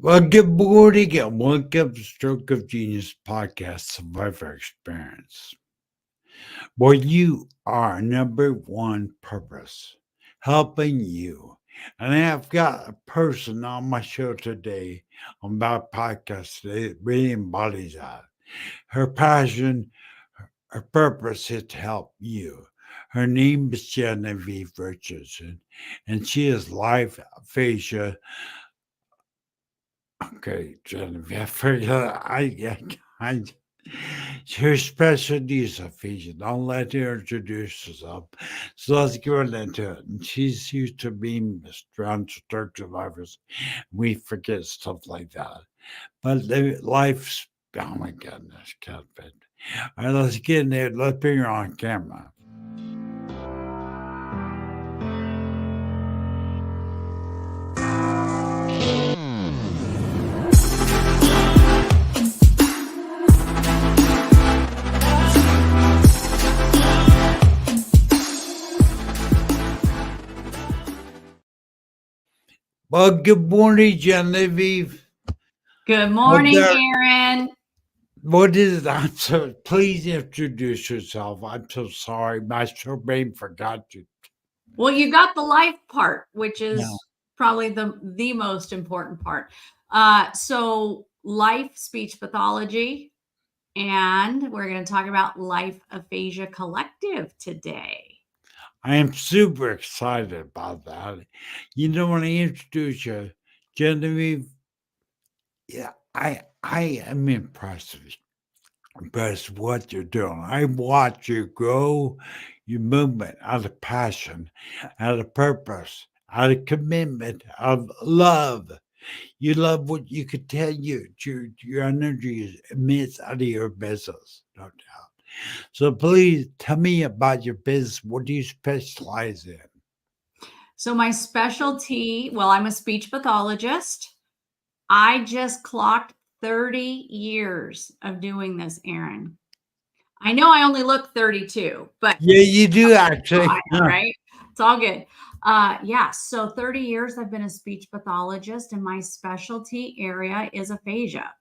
Well, good morning and welcome to Stroke of Genius Podcast Survivor Experience, where you are number one purpose, helping you. And I've got a person on my show today on my podcast that really embodies that. Her passion, her purpose is to help you. Her name is Genevieve Richardson, and she is life aphasia. Okay, Genevieve, I forgot. I, her specialty is aphasia. Don't let her introduce herself. So let's get right into it. And she's used to being around stroke survivors. We forget stuff like that. But life's, oh my goodness, can't fit. All right, let's get in there. Let's bring her on camera. Well, good morning, Genevieve. Good morning, Aaron. What is it? I'm so, please introduce yourself. I'm so sorry. My brain forgot you. Well, you got the life part, which is probably the most important part. So life speech pathology, and we're going to talk about Life Aphasia Collective today. I am super excited about that. You know, when I introduce you, Genevieve, yeah, I am impressed with what you're doing. I watch you grow your movement out of passion, out of purpose, out of commitment, of love. You love what you could tell your energy emits out of your business, no doubt. So please tell me about your business. What do you specialize in? So my specialty, well, I'm a speech pathologist. I just clocked 30 years of doing this, Aaron. I know I only look 32, but yeah, you do actually. Right? It's all good. So 30 years I've been a speech pathologist, and my specialty area is aphasia.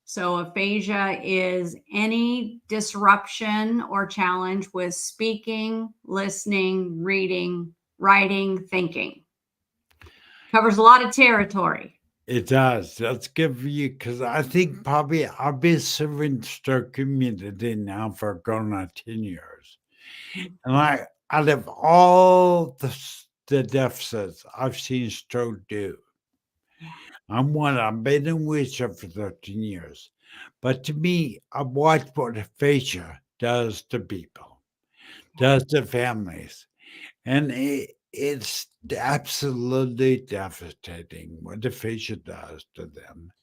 So aphasia is any disruption or challenge with speaking, listening, reading, writing, thinking. Covers a lot of territory. It does. That's good for you because I think probably I've been serving the stroke community now for going on 10 years. And out of all the deficits I've seen stroke do, I've been in wheelchair for 13 years. But to me, I've watched what aphasia does to people, does to families. And it's absolutely devastating what aphasia does to them.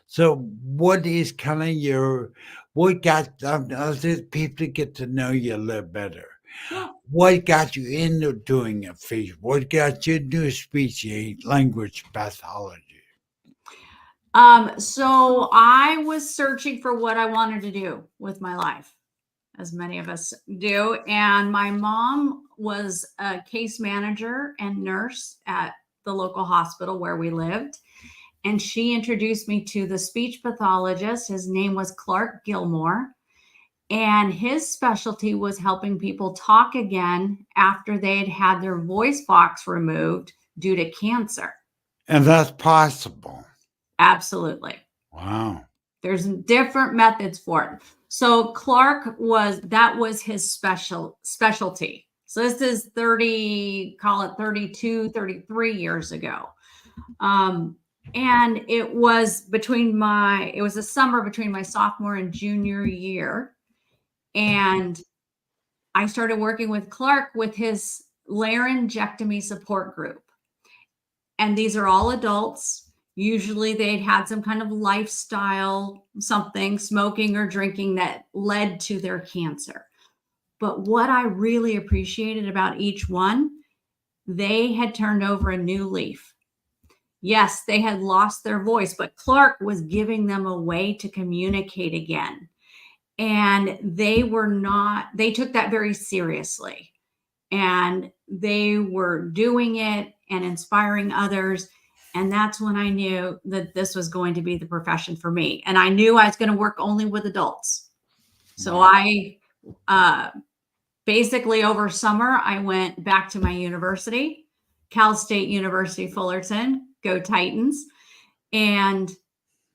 So what is kind of what got people to get to know you a little better? What got you into doing aphasia? What got you into speech language pathology? So I was searching for what I wanted to do with my life, as many of us do. And my mom was a case manager and nurse at the local hospital where we lived. And she introduced me to the speech pathologist. His name was Clark Gilmore. And his specialty was helping people talk again after they'd had their voice box removed due to cancer. And that's possible. Absolutely. Wow. There's different methods for it. So Clark that was his specialty. So this is 32, 33 years ago. And it was the summer between my sophomore and junior year. And I started working with Clark with his laryngectomy support group. And these are all adults. Usually they'd had some kind of lifestyle, something, smoking or drinking that led to their cancer. But what I really appreciated about each one, they had turned over a new leaf. Yes, they had lost their voice, but Clark was giving them a way to communicate again. And they took that very seriously. And they were doing it and inspiring others. And that's when I knew that this was going to be the profession for me. And I knew I was going to work only with adults. So Wow. I basically over summer, I went back to my university, Cal State University, Fullerton, go Titans. And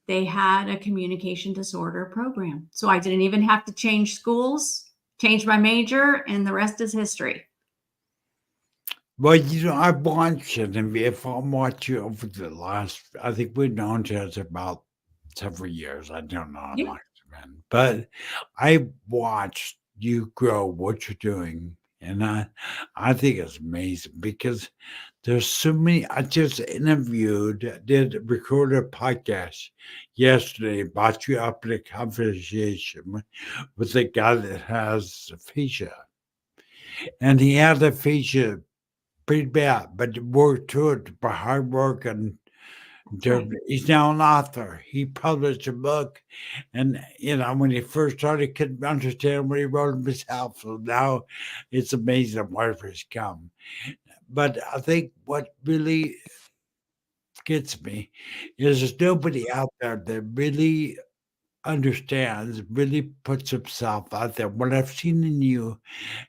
they had a communication disorder program. So I didn't even have to change schools, change my major, and the rest is history. Well, I've watched it, and if I watch you over the last, I think we've known each other about several years. I don't know how Yep. long it's been, but I watched you grow what you're doing, and I think it's amazing because there's so many. I just recorded a podcast yesterday about you up in a conversation with a guy that has aphasia, and he had aphasia pretty bad, but worked through it by hard work and Right. he's now an author. He published a book, and when he first started, he couldn't understand what he wrote himself. So now it's amazing where he's come. But I think what really gets me is there's nobody out there that really understands, really puts himself out there. What I've seen in you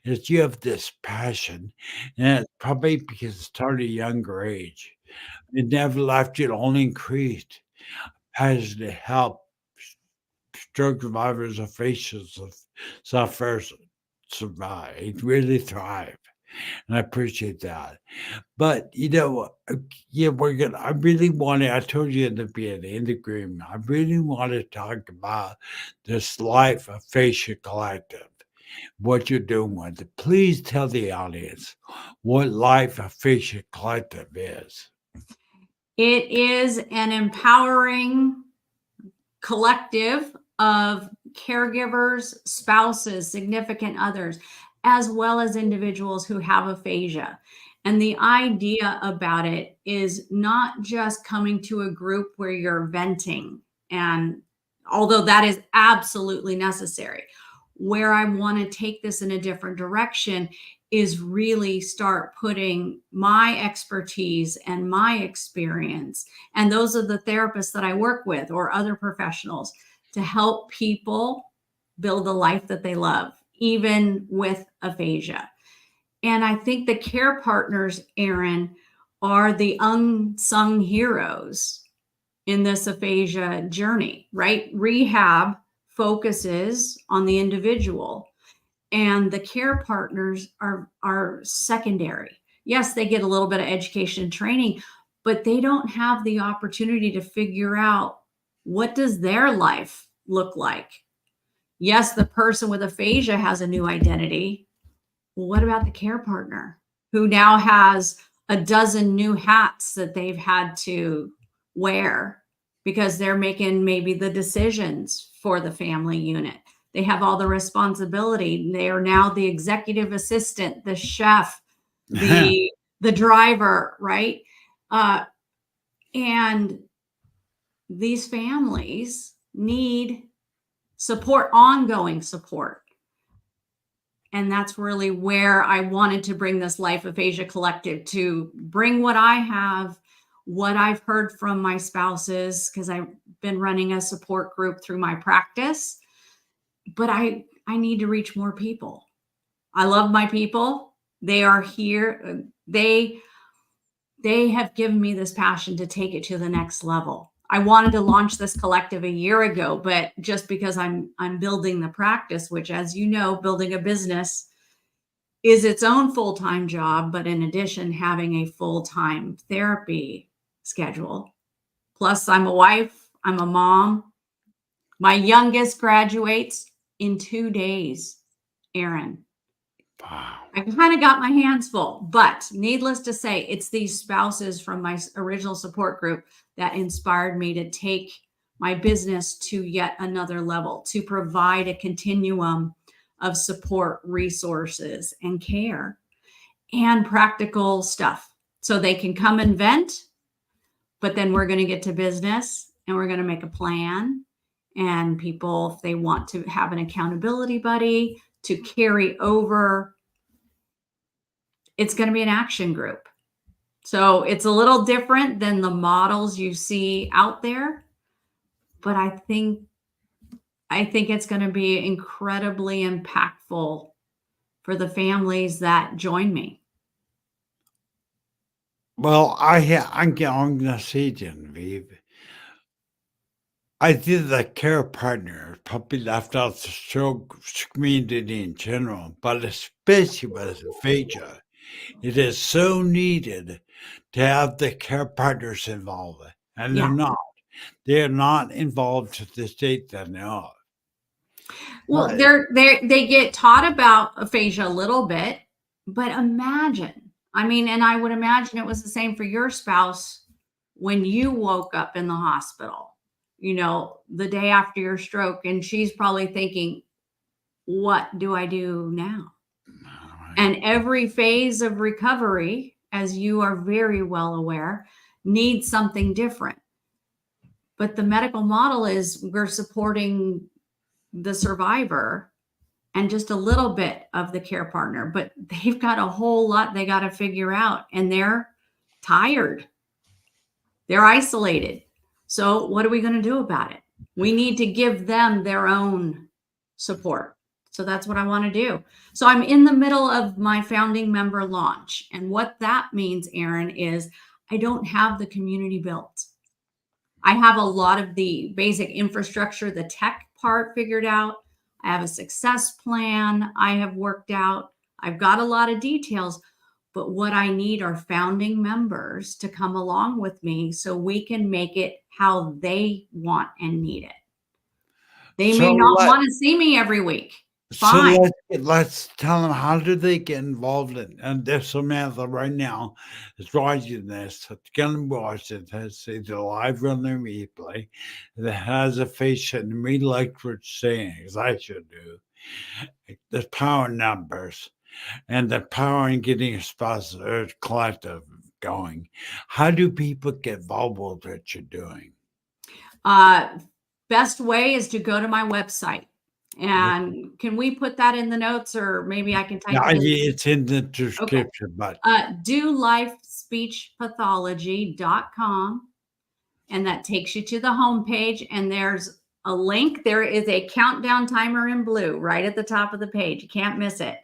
is you have this passion, and it's probably because it started at a younger age. It never left you, it only increased. Passion to help stroke survivors of facials of sufferers survive, really thrive, and I appreciate that. But, yeah, I really wanted I told you in the beginning, in the agreement, I really want to talk about this Life Aphasia Collective, what you're doing with it. Please tell the audience what Life Aphasia Collective is. It is an empowering collective of caregivers, spouses, significant others, as well as individuals who have aphasia. And the idea about it is not just coming to a group where you're venting, and although that is absolutely necessary, where I want to take this in a different direction is really start putting my expertise and my experience, and those are the therapists that I work with or other professionals, to help people build a life that they love, even with aphasia. And I think the care partners, Aaron, are the unsung heroes in this aphasia journey, right? Rehab focuses on the individual, and the care partners are secondary. Yes, they get a little bit of education and training, but they don't have the opportunity to figure out what does their life look like. Yes, the person with aphasia has a new identity. Well, what about the care partner who now has a dozen new hats that they've had to wear because they're making maybe the decisions for the family unit? They have all the responsibility. They are now the executive assistant, the chef, the driver, right? And these families need support, ongoing support. And that's really where I wanted to bring this Life Aphasia Collective, to bring what I have, what I've heard from my spouses, because I've been running a support group through my practice. But I need to reach more people. I love my people. They are here. They have given me this passion to take it to the next level. I wanted to launch this collective a year ago, but just because I'm building the practice, which, as you know, building a business is its own full-time job, but in addition, having a full-time therapy schedule. Plus, I'm a wife, I'm a mom. My youngest graduates in 2 days, Aaron. Wow. I kind of got my hands full, but needless to say, it's these spouses from my original support group that inspired me to take my business to yet another level, to provide a continuum of support, resources, and care, and practical stuff. So they can come and vent, but then we're going to get to business and we're going to make a plan. And people, if they want to have an accountability buddy to carry over, it's going to be an action group. So it's a little different than the models you see out there, but I think it's going to be incredibly impactful for the families that join me. Well, I'm going to say, Genevieve, I think the care partner probably left out the stroke community in general, but especially with aphasia. It is so needed to have the care partners involved, and they're Yeah. not. They're not involved to this date that I know of. Well, But they get taught about aphasia a little bit, but imagine, I mean, and I would imagine it was the same for your spouse when you woke up in the hospital, the day after your stroke, and she's probably thinking, what do I do now? And every phase of recovery, as you are very well aware, needs something different. But the medical model is we're supporting the survivor and just a little bit of the care partner, but they've got a whole lot they got to figure out, and they're tired. They're isolated. So what are we going to do about it? We need to give them their own support. So that's what I want to do. So I'm in the middle of my founding member launch. And what that means, Aaron, is I don't have the community built. I have a lot of the basic infrastructure, the tech part figured out. I have a success plan I have worked out. I've got a lot of details, but what I need are founding members to come along with me so we can make it how they want and need it. They may not want to see me every week. Fine. let's tell them, how do they get involved in? And there's Samantha right now is watching this. It's gonna watch it. It's either live or the replay. That has a face and we like what you're saying, as I should do. There's power in numbers and the power in getting a spouse or collective going. How do people get involved with what you're doing? Best way is to go to my website. And can we put that in the notes, or maybe I can type Yeah, it in? it's in the description, but DoLifeSpeechPathology.com. And that takes you to the homepage, and there's a link. There is a countdown timer in blue right at the top of the page. You can't miss it.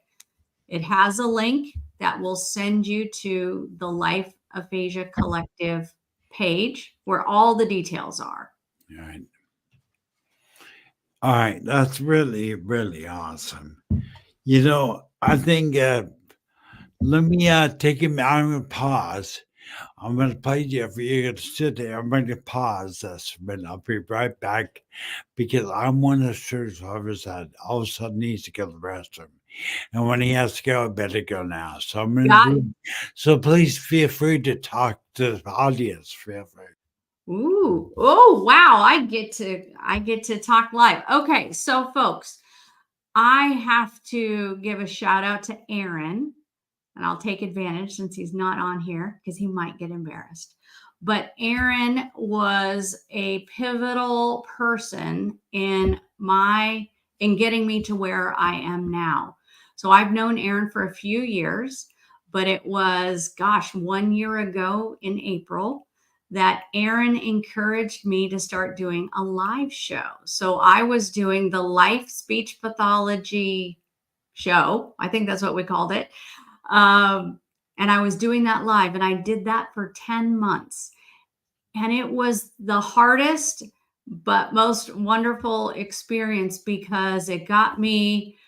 It has a link that will send you to the Life Aphasia Collective page where all the details are. all right. All right, that's really, really awesome. I think let me take him. I'm gonna pause. I'm gonna play you for you to sit there. I'm gonna pause this, but I'll be right back because I'm one of the survivors that all of a sudden needs to go to the restroom. And when he has to go, I better go now. So I'm gonna so please feel free to talk to the audience. Feel free. Ooh, oh wow, I get to talk live. Okay, so folks, I have to give a shout out to Aaron, and I'll take advantage since he's not on here because he might get embarrassed. But Aaron was a pivotal person in getting me to where I am now. So I've known Aaron for a few years, but it was, 1 year ago in April that Aaron encouraged me to start doing a live show. So I was doing the Life Speech Pathology show. I think that's what we called it. And I was doing that live, and I did that for 10 months. And it was the hardest but most wonderful experience because it got me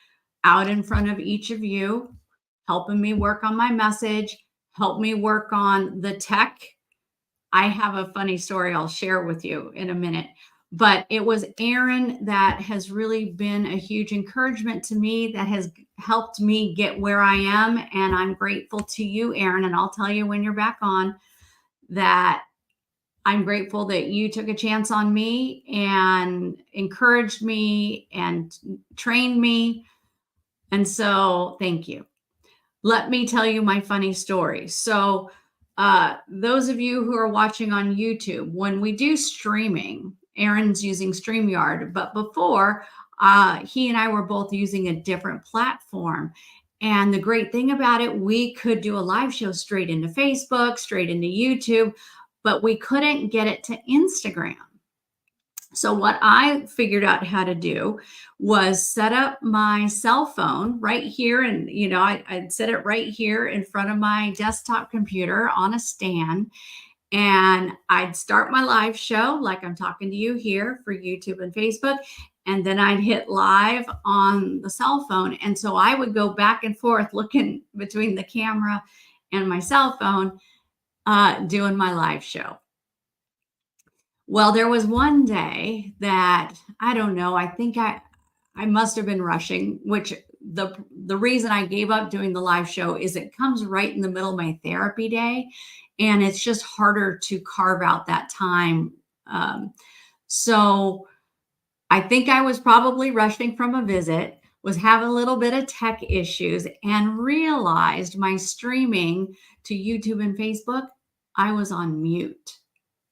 out in front of each of you, helping me work on my message, help me work on the tech. I have a funny story I'll share with you in a minute, but it was Aaron that has really been a huge encouragement to me, that has helped me get where I am. And I'm grateful to you, Aaron. And I'll tell you when you're back on that I'm grateful that you took a chance on me and encouraged me and trained me. And so thank you. Let me tell you my funny story. So those of you who are watching on YouTube, when we do streaming, Aaron's using StreamYard, but before he and I were both using a different platform. And the great thing about it, we could do a live show straight into Facebook, straight into YouTube, but we couldn't get it to Instagram. So what I figured out how to do was set up my cell phone right here. And, I'd set it right here in front of my desktop computer on a stand. And I'd start my live show like I'm talking to you here for YouTube and Facebook. And then I'd hit live on the cell phone. And so I would go back and forth looking between the camera and my cell phone, doing my live show. Well, there was one day that I don't know, I think I must have been rushing, which the reason I gave up doing the live show is it comes right in the middle of my therapy day, and it's just harder to carve out that time. So I think I was probably rushing from a visit, was having a little bit of tech issues, and realized my streaming to YouTube and Facebook, I was on mute.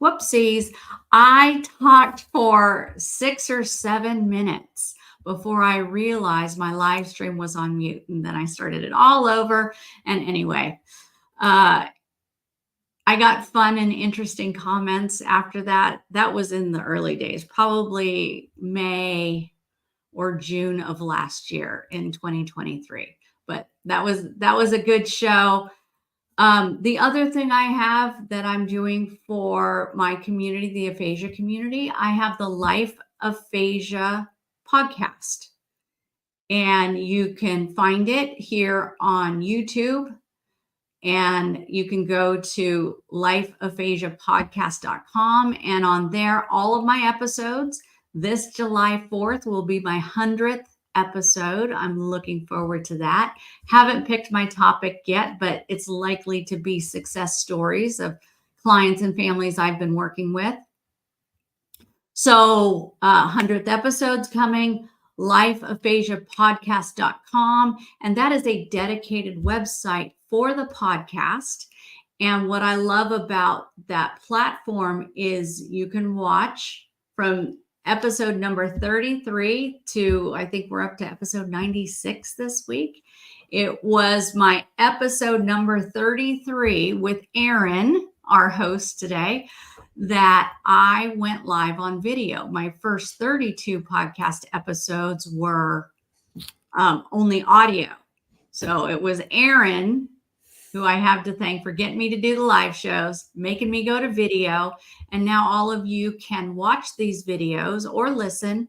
Whoopsies. I talked for 6 or 7 minutes before I realized my live stream was on mute. And then I started it all over. And anyway, I got fun and interesting comments after that. That was in the early days, probably May or June of last year in 2023. But that was a good show. The other thing I have that I'm doing for my community, the aphasia community, I have the Life Aphasia podcast. And you can find it here on YouTube. And you can go to lifeaphasiapodcast.com. And on there, all of my episodes. This July 4th will be my 100th episode. I'm looking forward to that. Haven't picked my topic yet, but it's likely to be success stories of clients and families I've been working with. So 100th episodes coming, lifeaphasiapodcast.com. And that is a dedicated website for the podcast. And what I love about that platform is you can watch from episode number 33 to, I think we're up to episode 96 this week. It was my episode number 33 with Aaron, our host today, that I went live on video. My first 32 podcast episodes were only audio. So it was Aaron, who I have to thank for getting me to do the live shows, making me go to video. And now all of you can watch these videos or listen,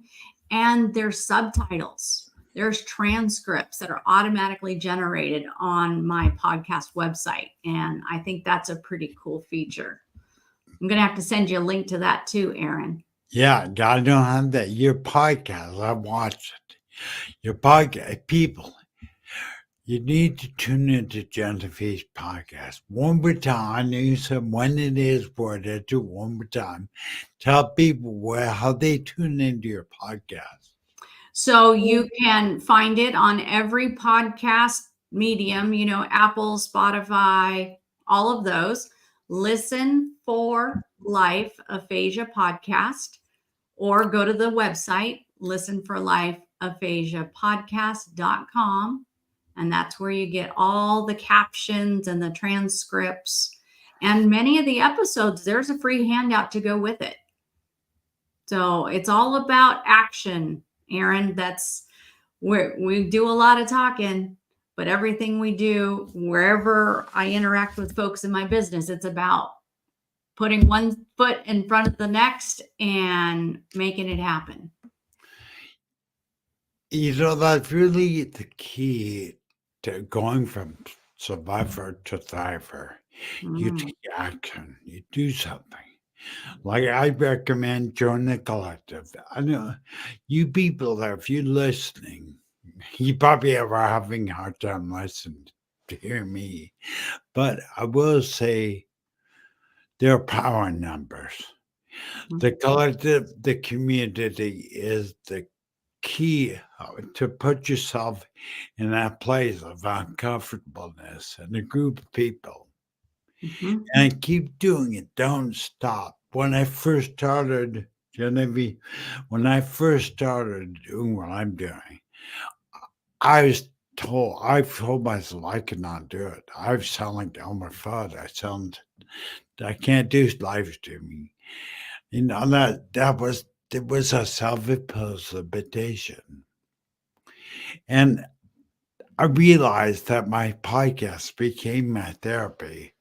and there's subtitles. There's transcripts that are automatically generated on my podcast website. And I think that's a pretty cool feature. I'm going to have to send you a link to that too, Aaron. Yeah, I don't have that. Your podcast, I watched it. Your podcast, people, you need to tune into Genevieve's podcast. One more time, I know you said when it is, but I do one more time. Tell people how they tune into your podcast. So you can find it on every podcast medium, Apple, Spotify, all of those. Listen for Life Aphasia Podcast, or go to the website, listenforlifeaphasiapodcast.com. And that's where you get all the captions and the transcripts. And many of the episodes, there's a free handout to go with it. So it's all about action, Aaron. That's where we do a lot of talking, but everything we do, wherever I interact with folks in my business, it's about putting one foot in front of the next and making it happen. That's really the key to going from survivor to thriver. You take action, you do something. Like I recommend join the collective. I know you people there, if you're listening, you probably are having a hard time listening to hear me. But I will say there are power in numbers. The collective, the community is the key to put yourself in that place of uncomfortableness and a group of people. And keep doing it. Don't stop. When I first started, Genevieve, when I first started doing what I'm doing, I was I've told myself I could not do it. I've sound like Elmer Fudd. I can't do live streaming. It was a self-imposed limitation. And I realized that my podcast became my therapy.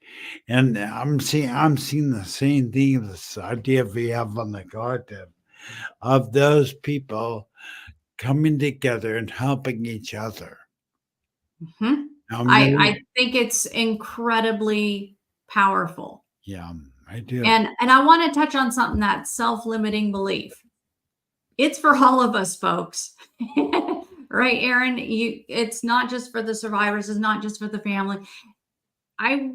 And I'm seeing the same thing, this idea we have on the collective of those people coming together and helping each other. Mhm. I'm I really, think it's incredibly powerful. yeah, I do. And I want to touch on something, that self-limiting belief. It's for all of us, folks. Right, Aaron? It's not just for the survivors, it's not just for the family. I've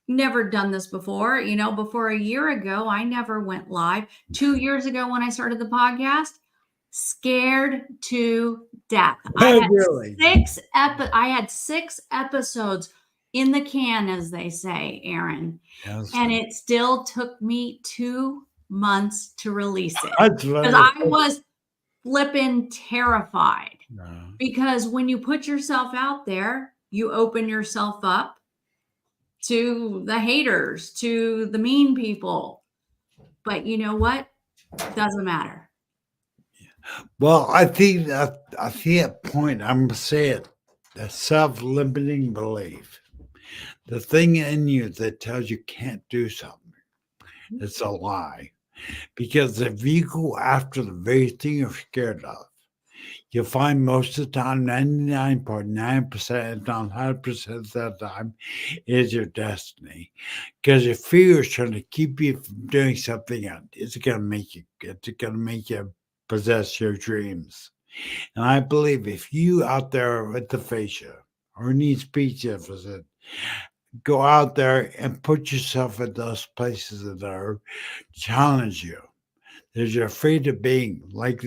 never done this before. Before a year ago, I never went live. 2 years ago when I started the podcast, scared to death. Really? I had 6 episodes in the can, as they say, Aaron. Yes. And it still took me 2 months to release it That's because right. I was flipping terrified. No. Because when you put yourself out there, you open yourself up to the haters, to the mean people. But you know what? Doesn't matter. Well, I think that point, I'm gonna say it, the self-limiting belief. The thing in you that tells you can't do something, it's a lie. Because if you go after the very thing you're scared of, you'll find most of the time, 99.9%, if not 100% of the time, is your destiny. Because your fear is trying to keep you from doing something, and it's gonna make you possess your dreams. And I believe if you out there with aphasia or need speech deficit, go out there and put yourself in those places that are challenge you. That you're afraid of being like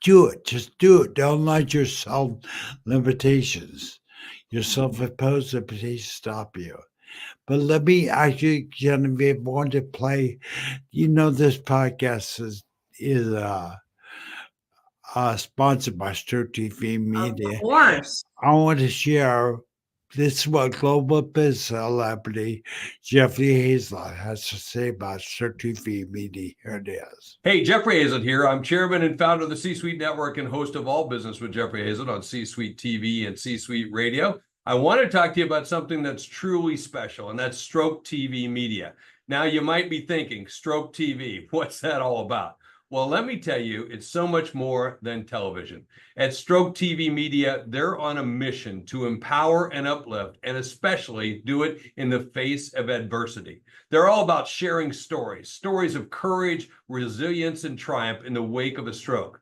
do it. Just do it. Don't let your self limitations, your self imposed limitations stop you. But let me actually, Genevieve, want to play. This podcast is sponsored by Stir TV Of Media. course. I want to share this is what global biz celebrity Jeffrey Hazlett has to say about Stir TV Media. Here it is. Hey, Jeffrey Hazlett here. I'm chairman and founder of the C-Suite Network and host of All Business with Jeffrey Hazlett on C-Suite TV and C-Suite Radio. I want to talk to you about something that's truly special, and that's Stroke TV Media. Now, you might be thinking, Stroke TV, what's that all about? Well, let me tell you, it's so much more than television. At Stroke TV Media, they're on a mission to empower and uplift, and especially do it in the face of adversity. They're all about sharing stories of courage, resilience, and triumph in the wake of a stroke.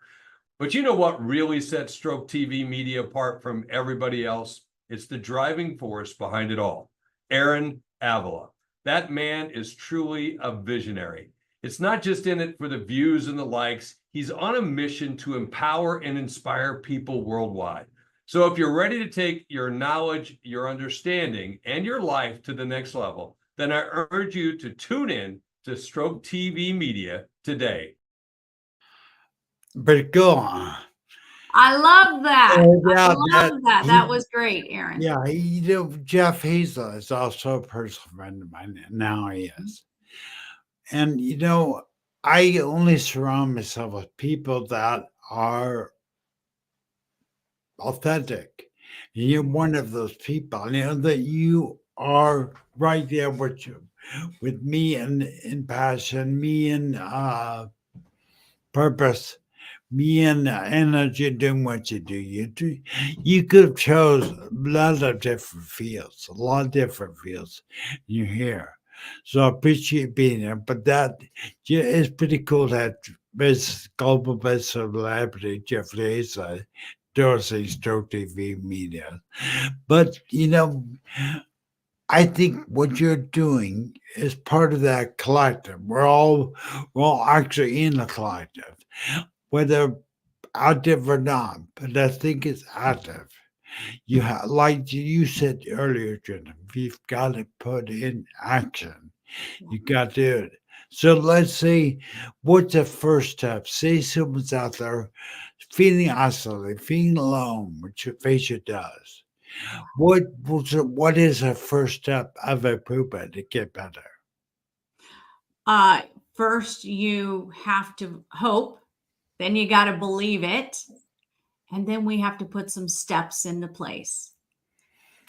But you know what really sets Stroke TV Media apart from everybody else? It's the driving force behind it all, Aaron Avila. That man is truly a visionary. It's not just in it for the views and the likes. He's on a mission to empower and inspire people worldwide. So if you're ready to take your knowledge, your understanding, and your life to the next level, then I urge you to tune in to Stroke TV Media today. But go on. I love that. Yeah, I love that. That was great, Aaron. Yeah, Jeff Hazlett is also a personal friend of mine. Now he is. And, I only surround myself with people that are authentic. And you're one of those people, that you are right there with me in passion, me in purpose, me in energy doing what you do. You could have chose a lot of different fields, you're here. So I appreciate being here. But that it's pretty cool that global best celebrity Jeffrey Hazlett endorsing Stroke TV Media. But I think what you're doing is part of that collective. We're all actually in the collective, whether active or not. But I think it's active. You have, like you said earlier, Jennifer, you've got to put in action. You got to do it. So let's say, what's the first step? Say someone's out there feeling isolated, feeling alone, which aphasia does. What is a first step of improvement to get better? First, you have to hope, then you got to believe it, and then we have to put some steps into place.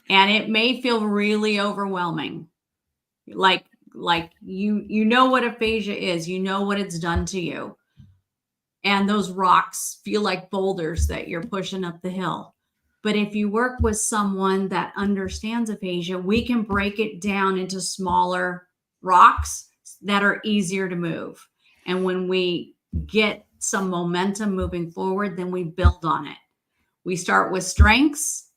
And it may feel really overwhelming. Like you know what aphasia is, you know what it's done to you. And those rocks feel like boulders that you're pushing up the hill. But if you work with someone that understands aphasia, we can break it down into smaller rocks that are easier to move. And when we get some momentum moving forward, then we build on it. We start with strengths,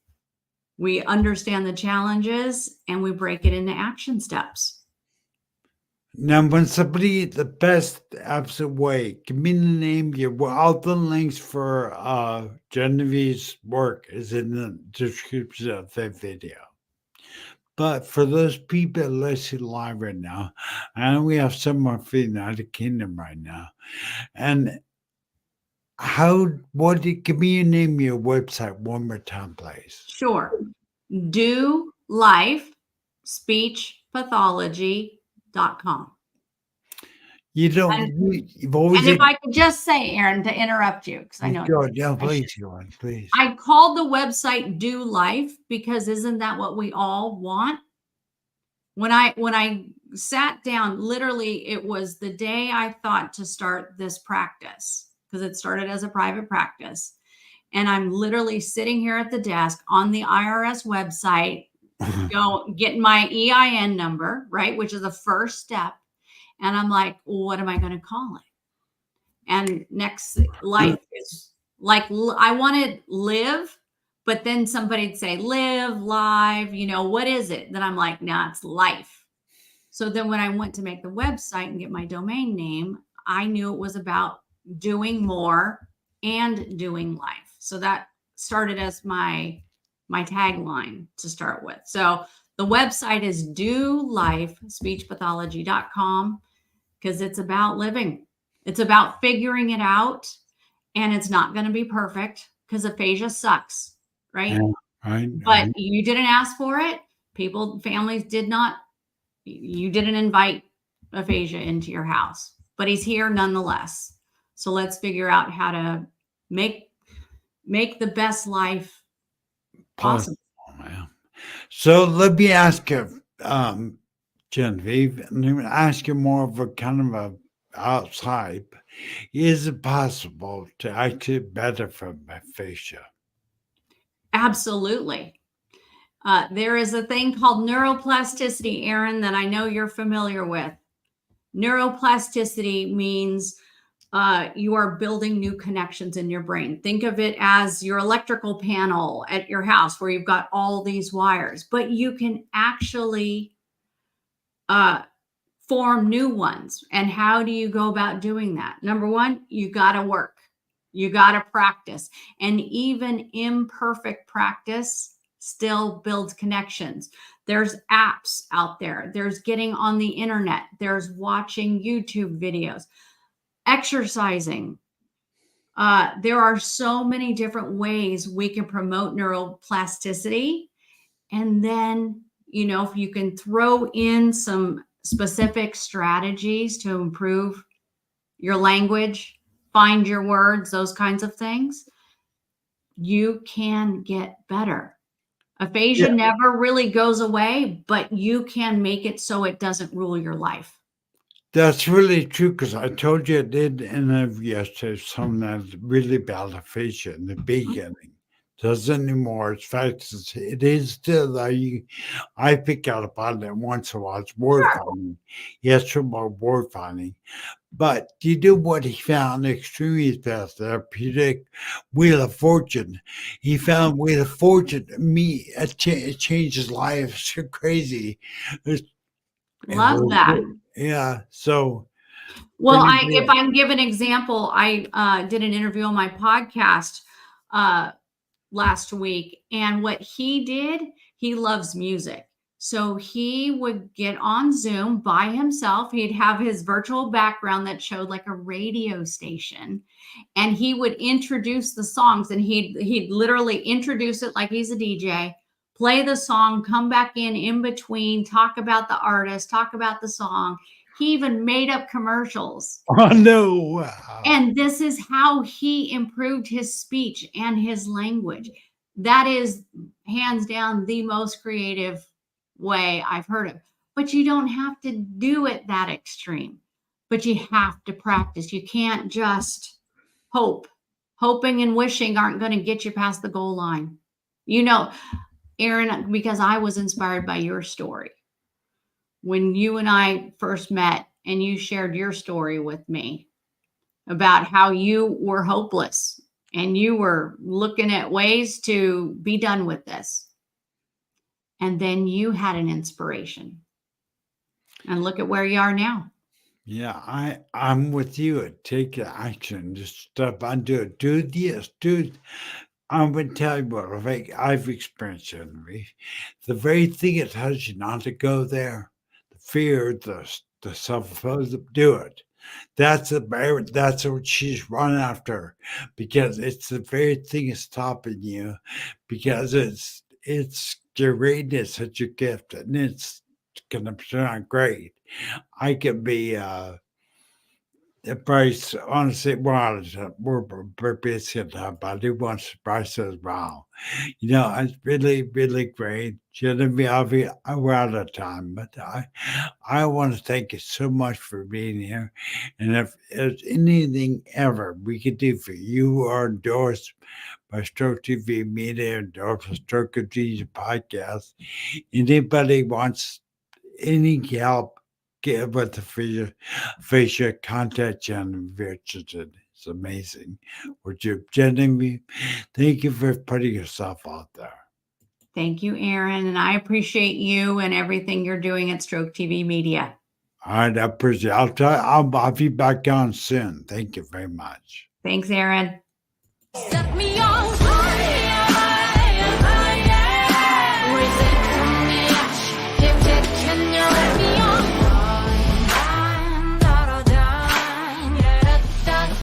we understand the challenges, and we break it into action steps. Now, when somebody, the best absolute way, give me the name, all the links for Genevieve's work is in the description of the video. But for those people listening live right now, I know we have someone from the United Kingdom right now. And give me your name, your website one more time, please. Sure. Do life speech pathology.com. You've always. And if I could just say, Aaron, to interrupt you, because I know. Yeah, please, go on, please. I called the website Do Life because isn't that what we all want? When I sat down, literally, it was the day I thought to start this practice, because it started as a private practice. And I'm literally sitting here at the desk on the IRS website, getting my EIN number, right, which is the first step. And I'm like, well, what am I going to call it? And next, life is like, I wanted live, but then somebody'd say live, live, what is it? Then I'm like, nah, it's life. So then when I went to make the website and get my domain name, I knew it was about doing more and doing life. So that started as my tagline to start with. So the website is dolifespeechpathology.com because it's about living. It's about figuring it out, and it's not going to be perfect because aphasia sucks, right? Yeah, right. But you didn't ask for it. Families did not. You didn't invite aphasia into your house, but he's here nonetheless. So let's figure out how to make the best life possible. Yeah. So let me ask you, Genevieve, and I'm going to ask you more of a kind of a outside. Is it possible to actually better from aphasia? Absolutely. There is a thing called neuroplasticity, Aaron, that I know you're familiar with. Neuroplasticity means you are building new connections in your brain. Think of it as your electrical panel at your house where you've got all these wires, but you can actually form new ones. And how do you go about doing that? Number one, you got to work. You got to practice. And even imperfect practice still builds connections. There's apps out there. There's getting on the internet. There's watching YouTube videos, exercising. There are so many different ways we can promote neuroplasticity. And then, if you can throw in some specific strategies to improve your language, find your words, those kinds of things, you can get better. Aphasia never really goes away, but you can make it so it doesn't rule your life. That's really true, because I told you I did an interview yesterday, someone that had really bad aphasia in the beginning. Doesn't anymore. In fact, it is still there. I pick out about it once in a while. It's word finding. Yes, more word finding. But you do what he found extremely best, therapeutic Wheel of Fortune. He found Wheel of Fortune. It changed his life. It's so crazy. Love that. Yeah. So, well, if I can give an example, I did an interview on my podcast last week, and what he did, he loves music. So he would get on Zoom by himself. He'd have his virtual background that showed like a radio station, and he would introduce the songs, and he'd literally introduce it like he's a DJ, play the song, come back in between, talk about the artist, talk about the song. He even made up commercials. Oh, no. Wow. And this is how he improved his speech and his language. That is hands down the most creative way I've heard of. But you don't have to do it that extreme. But you have to practice. You can't just hope. Hoping and wishing aren't going to get you past the goal line. You know, Aaron, because I was inspired by your story. When you and I first met and you shared your story with me about how you were hopeless and you were looking at ways to be done with this. And then you had an inspiration. And look at where you are now. Yeah, I'm with you. Take action. Just step onto it. Do this. Do. I'm going to tell you what I've experienced, Genevieve. The very thing that tells you not to go there, the fear, the self-imposed, do it. That's what she's run after, because it's the very thing that's stopping you, because it's your greatness, it's your gift, and it's gonna turn out great. I could be Bryce, honestly, well, we're busy enough, but I do want to Bryce as well. You know, it's really, really great. Genevieve, we're out of time, but I want to thank you so much for being here. And if there's anything ever we could do for you, you are endorsed by Stroke TV Media, endorsed by Stroke of Jesus podcast. Anybody wants any help, get with the Aphasia, contact Genevieve Richardson. It's amazing. Would you, Genevieve? Thank you for putting yourself out there. Thank you, Aaron. And I appreciate you and everything you're doing at Stroke TV Media. All right, I appreciate it. I'll be back on soon. Thank you very much. Thanks, Aaron. Set me on fire.